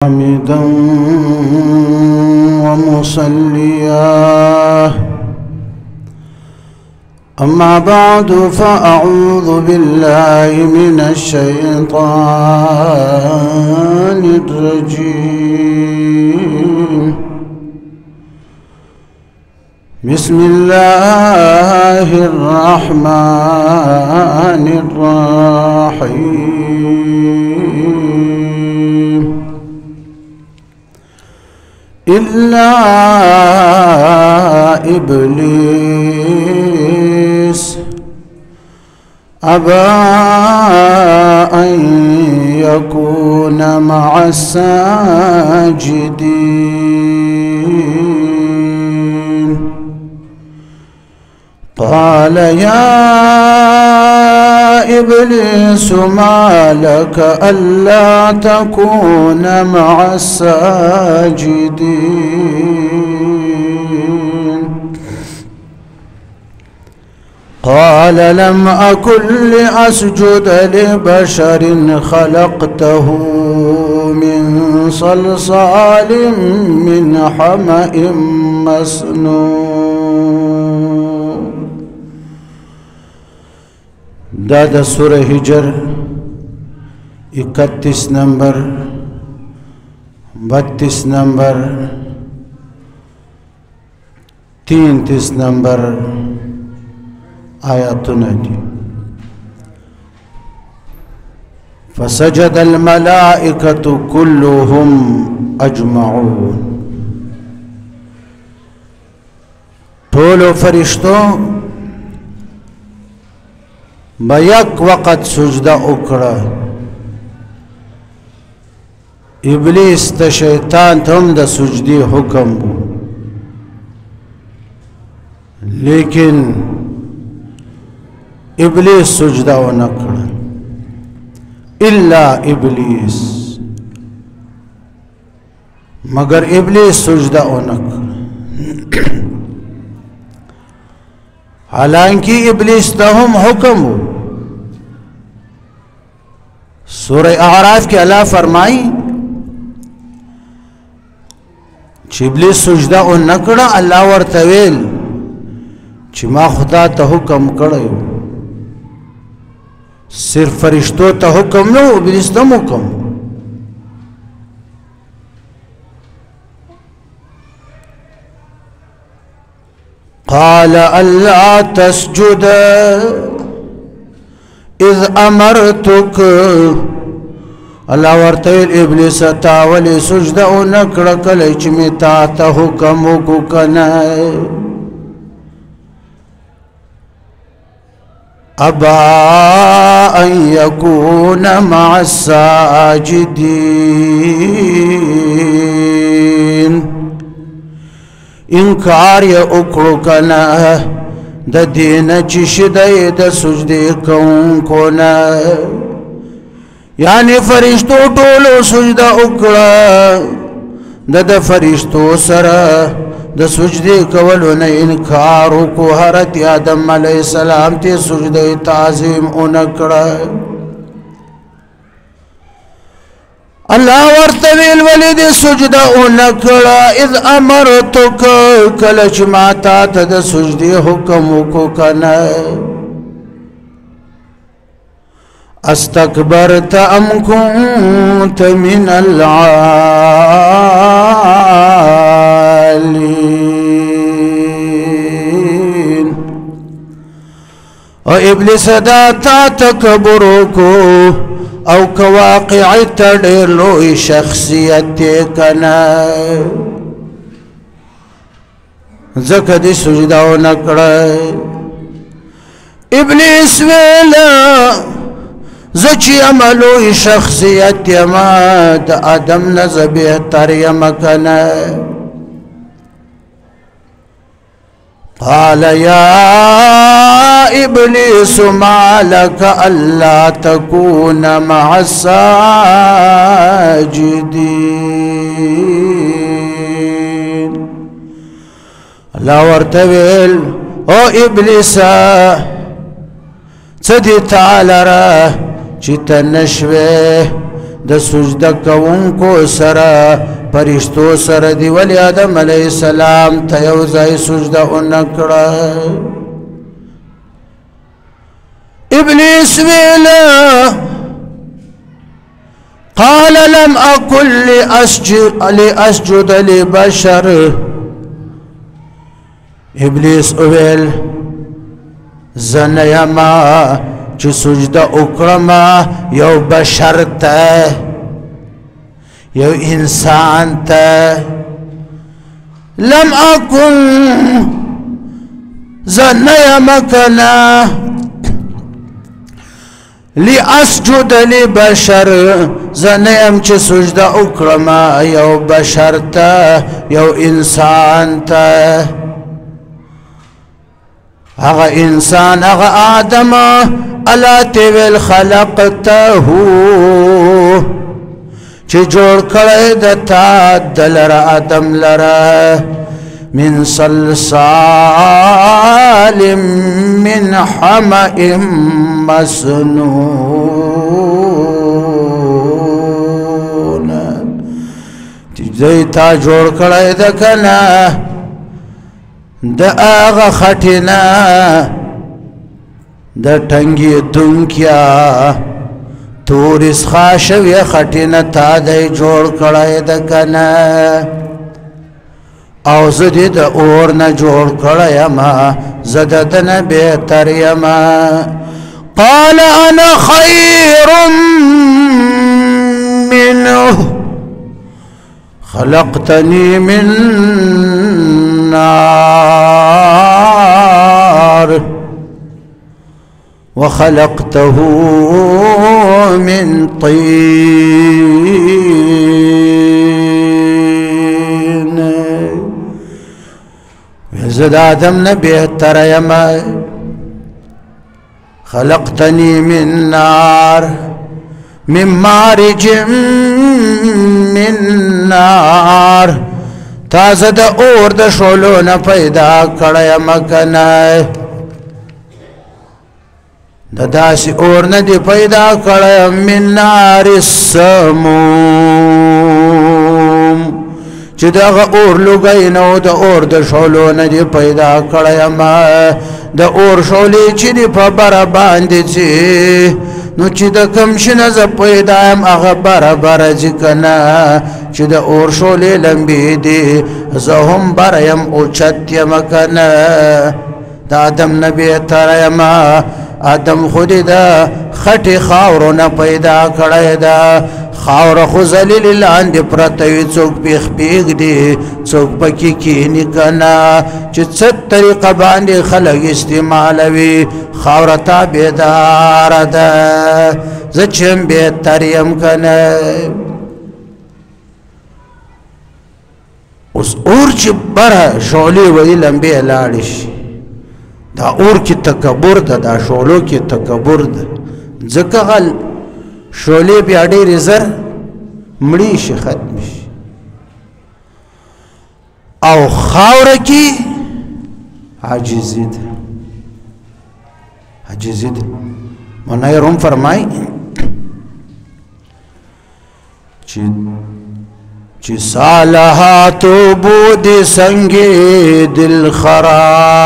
حمدا ومصليا أما بعد فأعوذ بالله من الشيطان الرجيم. بسم الله الرحمن الرحيم. إلا إبليس أبى أن يكون مع الساجدين. قال يا إبليس ما لك ألا تكون مع الساجدين؟ قال لم أكن لأسجد لبشر خلقته من صلصال من حمأ مسنون. دا سورة ہجر 31 نمبر 32 نمبر 33 نمبر آیاتنا دی. فسجد الملائكة كلهم أجمعون. طول فرشتو بیک وقت سجدہ اکڑا. ابلیس تا شیطان تم دا سجدی حکم بو، لیکن ابلیس سجدہ و نکڑا. الا ابلیس، مگر ابلیس سجدہ و نکڑا. حالانکہ ابلیس تہم حکم ہو. سورہ اعراف کے اللہ فرمائی چھ ابلیس سجدہ و نکڑا. اللہ ورتویل چھ ما خدا تا حکم کڑیو. صرف فرشتو تا حکم نو، ابلیس تم حکم. قال ألا تسجد إذ أمرتك. اللہ ورطویل ابلیس تاولی سجدہ و نکڑکلی چمی تا حکمو کو کنائے. ابا ان یکون مع الساجدین. انکار یا اکڑو کنا دا دین چشدائی دا سجدے کون کونا. یعنی فرشتو ٹولو سجدہ اکڑا دا فرشتو سرا دا سجدے کولو نا انکارو کو. حضرت آدم علیہ السلام تے سجدے تعظیم انکڑا. اللہ ورطویل ولید سجدہ انکڑا. اذ امرتک کلچ ماتا تد سجدی حکمو کو کنا. استکبرت ام کنت من العالین. او ابلیس داتا تکبرو کو او کواقعی تڑیر لوی شخصیت کنا. زکا دی سجدہ و نکڑا. ابلیس ویلا زچی عملوی شخصیت یما دا آدم نزا بہتر یمکنا. قال یا ابلیس ما لک الا تکون مع الساجدین. اللہ ورطویل او ابلیسا چدی تعالی را چی تنشوے د سجده کوونکو سره فرشتو سره دی ولی آدم علیہ السلام ته یو ځای سجده ونکړه ابلیس ویلا قال لم اكن لاسجد لبشر ابلیس ویل زنیما چې سجده وکړم یو بشر ته یو انسان ته لم اكن زنیما کنا لاسجد لبشر زنیم چې سجده وکړم یو بشر ته یو انسان ته هغه انسان هغه آدم الا تول خلقته چې جوړ کړی د تا دلر آدم لره من صلصال من حمأ مسنون چې تا جوړ کړی د کنه د آغا خټینا د ټنګي دونکیا تورس خاشوی خټینا تا د جوړ کړای د کنه او زدی د اور نه جوړ کړای ما زدتن بهتر یما قال انا خير منه خلقتني من نار وخلقته من طين زد آدم بهتر يما خلقتني من نار من مارج من نار تازه د اور د شولو نه پیدا کړی مکنه د داسې اور نه دی پیدا کړی من نار السموم چې دغه اور لوګی نه و د اور د شولو نه دی پیدا کړی ما د اور شولې چې دی په بره باندې ځي نو چې د کم شنه زه پیدا یم هغه برابره ځي که نه چې د اور شولې لمبې دي زه هم بره یم اوچت یم که نه د آدم نه بهتره یم آدم خود د خټې خاورو نه پیدا کړی ده خاوره خو ذلیلې لاندې پرته وي څوک پیښ پرېږدي څوک پکې کښېني که نه چې څه طریقه باندې خلک استعمالوي خاوره تابعداره ده زه چې هم بهتر یم که نه اوس اور چې بره شعلې وهي لمبې لاړې شي دا اور کې تکبر ده دا شعلو کې تکبر ده ځکه غل شعلې بیا ډېرې زر مړې شي ختم شي او خاوره کې عاجزي ده عاجزي ده منیر هم فرمایي چې صالحات بود سنگ دل خراش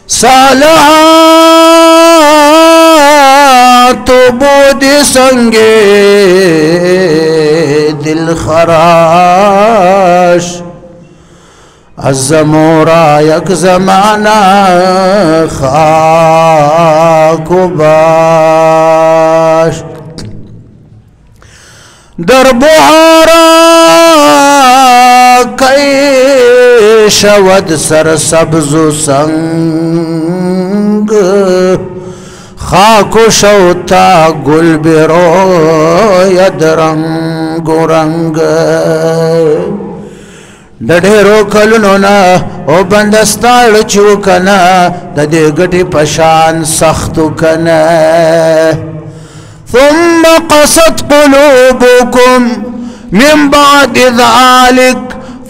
صالحات بود سنگ دل خراش از زمورا یک زمانہ خاک و باش در بحارا کئی شود سر سبز و سنگ خاک و شوتا گل بروید رنگ و رنگ د ډېرو کلونو نه او بندستاړه چې وکنه د دې ګټې په شان سختو کنه ثم قست قلوبكم من بعد ذلك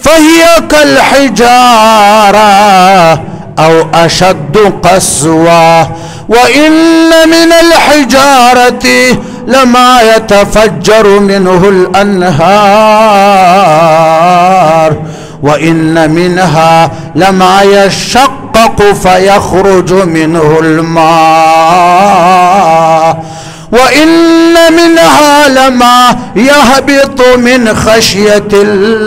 فهي كالحجارة أو أشد قسوة وإن من الحجارة لما يتفجر منه الأنهار وإن منها لما يشقق فيخرج منه الماء وإن منها لما يهبط من خشية الله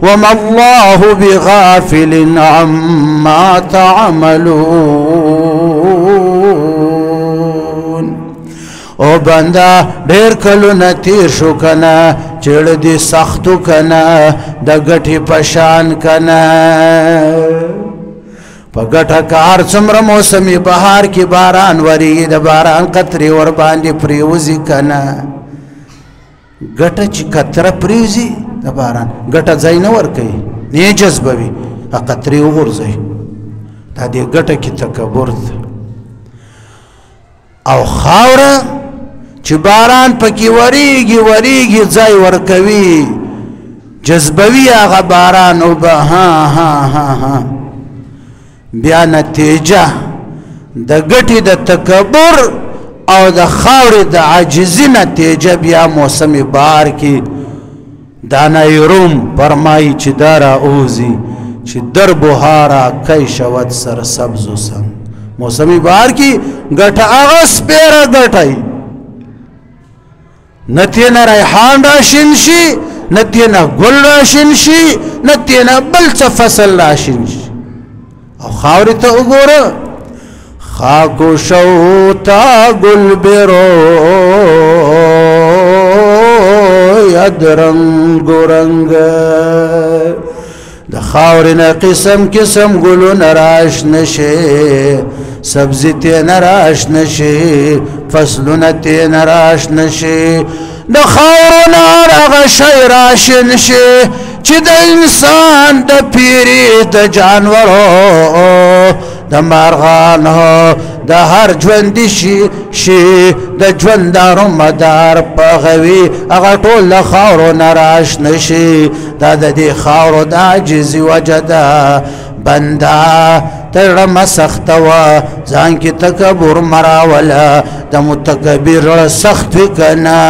وما الله بغافل عما تعملون. او بندا ډېر کلونه تیر شو کنه چړ دې سختو کنه د ګټې پشان کنه په ګټه کار څومره موسمي بهار کې باران وریږي د باران قطرې ور باندې پریوځي کنه ګټه چې قطره پریوځي د باران ګټه ځای نه ورکوي نه جذبوي قطرې وغورځوي دا دې ګټه کې تکبر ده. او خاوره چې باران پکې وریږي ځای ورکوي جذبوي هغه باران او به ها بیا نتیجه د ګټې د تکبر او د خاورې د عاجزي نتیجه بیا موسم بهار کې دانای روم فرمایي چې دا راوځي چې در بهاره کی شود سرسبز و سم. موسم بهار کې ګټه هغه سپیره ګټئ نه تېنه ریحان راشین شي نه تېنه ګل راشین شي نه تېنه بل څه فصل راشین شي. او خاورې ته وګوره خاکو شو تا گل برو ید رنگ و رنگ د خاورې نه قسم قسم ګلونه راشنه شي سبزي تېنه راشنه شي فصلونه تېنه راشنه شي د خاورو نه هغه شی راشن شي چې د انسان د پیري د جانورو د مارغانو د هر ژوندي شي د ژوندارو مدار پغوي هغه ټول د خاورو نه راشنه شي دا د دې خاورو د عاجزي وجه ده. بنده ته زړه سخته وه ځان کې تکبر مراوله د متکبر سخت وي که نه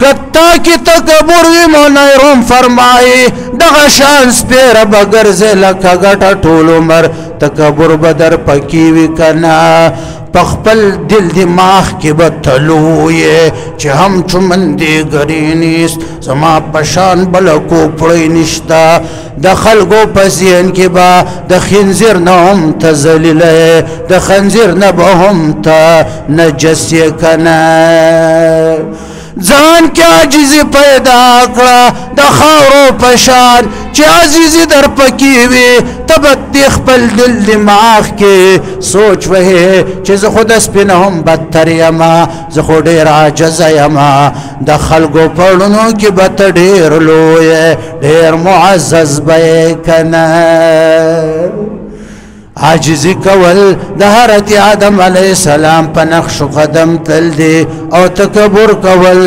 کتا کی تکبر وی مولای روم فرمائی دغه شان سپیره به ګرځې لکه ګټه ټول عمر تکبر به در پکې وي که نه په خپل دل دماغ کې به تلویې چې هم چمندګري نیست زما په شان بله کوپړی نشته د خلکو په ذهن کې به د خنزیر نه هم ته ذلیله د خنزیر نه به هم ته نجس یې که نه ځان کې عاجزي پیدا کړه د خاورو په شان چې عزیزي در پکې وي ته به د خپل دل دماغ کې سوچ وهې چې زه خو د سپي نه هم بدتر یمه زه خو ډېر عاجزه یمه د خلکو په ړونو کې به ته ډېر لوی ډېر معزز به یې که نه. عاجزی کول د حضرت آدم علیه السلام په نقش قدم تل دی او تکبر کول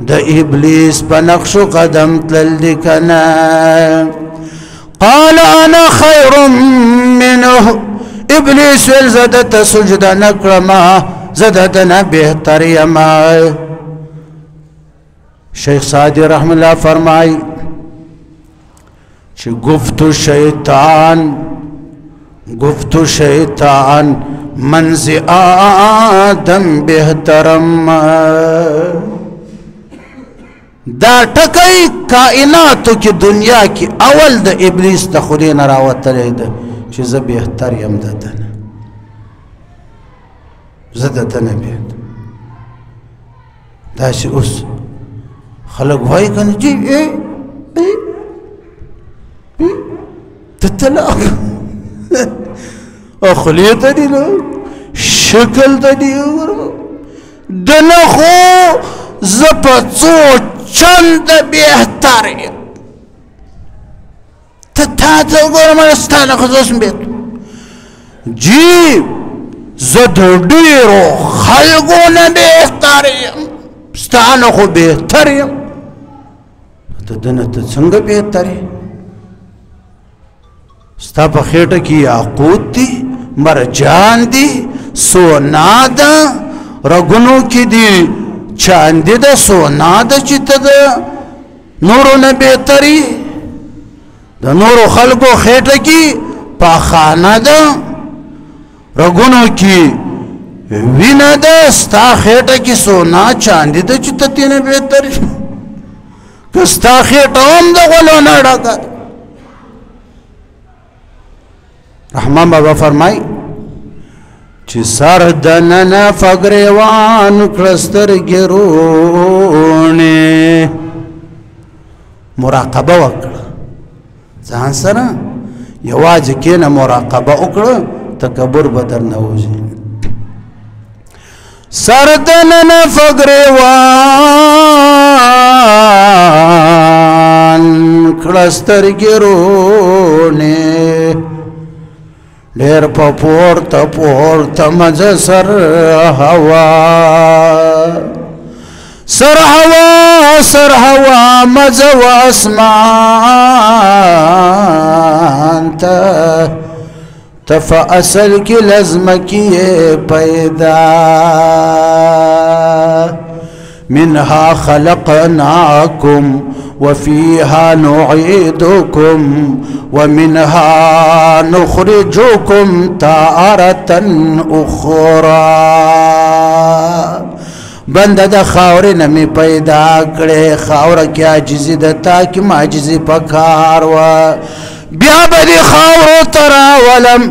د ابلیس په نقش قدم تل دی کنه. قال انا خیر منه ابلیس ویل زه دته سجده نه کړمه زه د نه بهتر یمه. شیخ سعدی رحم الله فرمایي چې گفت شیطان منز آدم بہترم دا ټکی کائناتو کی دنیا کی اول د ابلیس د خودی نه راوتلی ده چې زه بهتر یم د ده نه زه د ده نه بهتر. داسې اوس خلک وایي که نه جی ته طلاق اخلی ته دی نو شکل ته دی دنه خو زه په څو چنده بهتر یم ته تا ته وګوره ستا نه خو زه اوس بهتر جی زه د ډېرو خلکو نه بهتر یم ستا نه خو بهتر یم ته دنه ته څنګه بهترې ستا په خېټه کې یاقوت دي مرجان دي سونا ده رګونو کې دي چاندي ده سونا ده چې ته د نورو نه بهترې د نورو خلکو خېټه کې پاخانه ده رګونو کې وینه ده ستا خېټه کې سونا چاندي ده چې ته تېنه بهترې که ستا خېټه هم د غلو نه ډکه ده رحمان بابا فرمای چې سر دننه فګریوان کړه سترګې روڼې مراقبه وکړه ځان سره یوازې کښېنه مراقبه وکړه تکبر به درنه وځي سر دننه فګریوان کړه سترګې روڼې ډېر په پورته پورته مزه سر هوا مزه و اسمان ته په اصل کې لازمکې پیدا منها خلقناكم وفيها نعيدكم ومنها نخرجكم تارة أخرى بنده د خاورې نه مې پیدا کړې خاوره کې عاجزي ده تا کې معجزې پکار وه بیا به دې خاورو ته راولم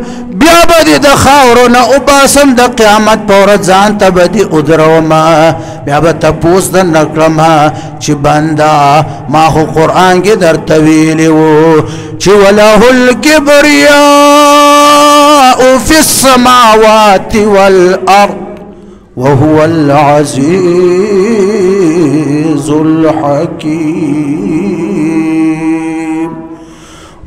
بیا به دې د خاورو نه وباسم د قیامت په ورځ ځان ته به دې ودرومه بیا به تپوس درنه کړمه چې بنده ما خو قرآن کې درته ویلي وو چې وله الکبریاء فی السماوات والارض وهو العزيز الحكيم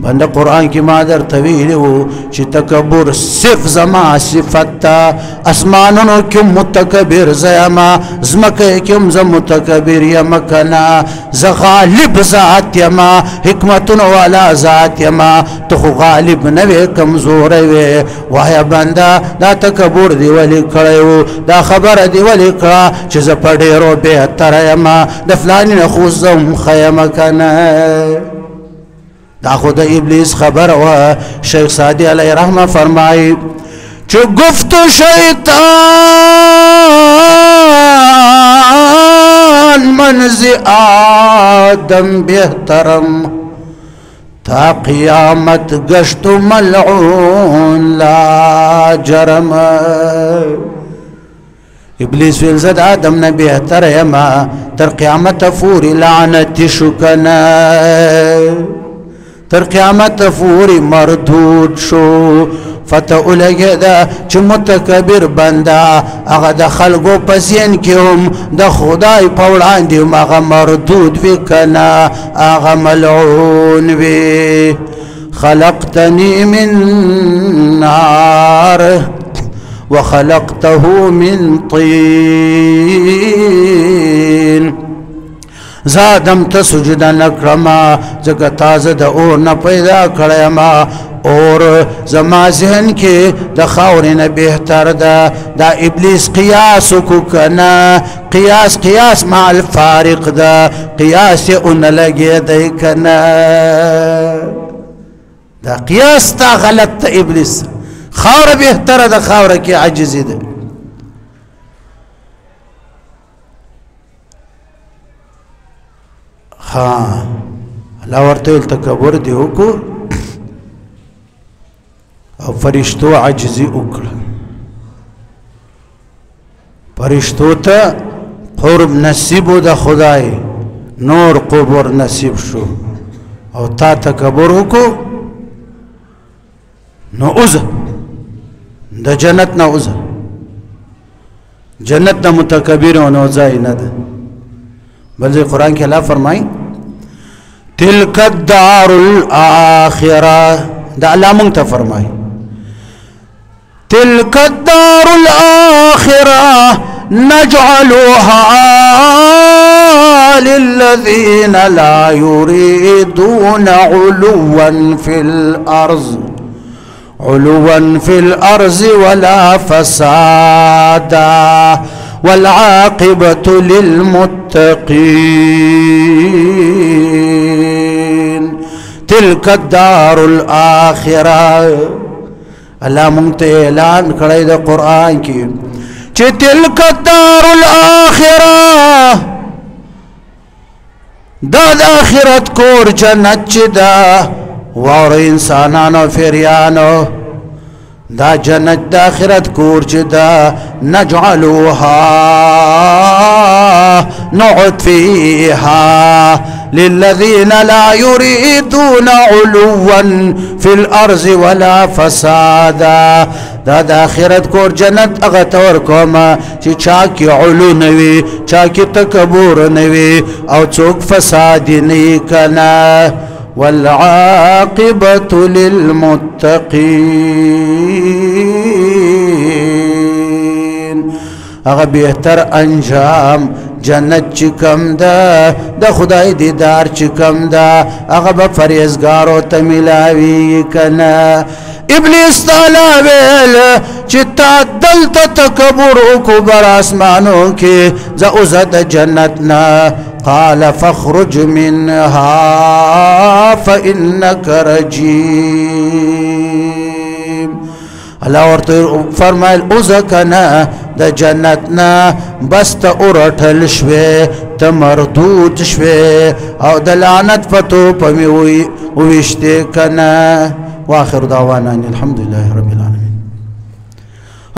بنده قرآن کی ما در طویلی و چی تکبر صرف زما صفتا اسمانونو کم متکبر زیما زمکه کم زم متکبر یمکنا زغالب ذات یما حکمتون والا ذات یما تخو غالب نوی کمزور وی وحیا بنده دا تکبر دی ولی کڑیو دا خبر دی ولی کڑا چی زپڑی رو بیتر یما دفلانی نخوز زم خیمکنا دا خود ابلیس خبر و شیخ سعدی علیہ رحمہ فرمائی چو گفت شیطان منز آدم بہترم تا قیامت گشت ملعون لا جرم ابلیس ویل زد آدم نه بہتر یما تر قیامت فوری لعنت شکنا تر قیامت فوری مردود شو فتح لگه دا چه متکبر بنده اغا دا خلقو پسین که هم دا خدای پوڑان دیم اغا مردود وی کنا اغا ملعون وی خلقتنی من نار وخلقته من طین زادم ته سجده نکړما ځکه تازه د اور نه پیدا کړما اور زما ذهن کې د خاورې نه بهتر ده دا ابلیس قیاس کو کنه قیاس مع الفارق ده قیاس اون لګي دی کنه دا قیاس تا غلط ته ابلیس خاور بهتر ده خاور کې عجزي ده ها الله ورته تکبر دی وکړو او فرشتو عجزي وکړه فرشتو ته قرب نصیب د خدای نور قبر نصیب شو او تا تکبر وکړو نو اوزه د جنت نه اوزه جنت نه متکبر او ځای نه ده بل قرآن کې الله فرمایي تلك الدار الآخرة دا الله مونږ ته فرمایي تلك الدار الآخرة نجعلها للذين لا يريدون علوا في الأرض ولا فسادا والعاقبة للمتقين تلك الدار الآخرة الله مونږ اعلان کړی د قرآن کې چې تلک الدار الآخرة دا د آخرت کور جنت چې دا واړه انسانانو فریانو دا جنت د آخرت کور چې دا نجعلوها نعد فيها للذين لا يريدون علوا في الأرض ولا فسادا دا د آخرت کور جنت هغه ته ورکوم چې چا کې علو نه وي چا کې تکبر نه وي او څوک فساد نه کنه والعاقبة للمتقين هغه بهتر انجام جنت چې کم ده د خدای دیدار چې کم ده هغه به فرهیزګارو ته ملاوي کنه ابلیس تعالی ویل چې تا دلته تکبر وکړو بر اسمانو کې زه اوس د جنت نه قال فاخرج منها فإنك رجيم الله ورته فرمایل اوزکنا د جنت نه بس ته اورټل شوې ته مردود شوې او د لعنت فتو په می وي وشته کنه واخر دعوانا الحمد لله رب العالمين.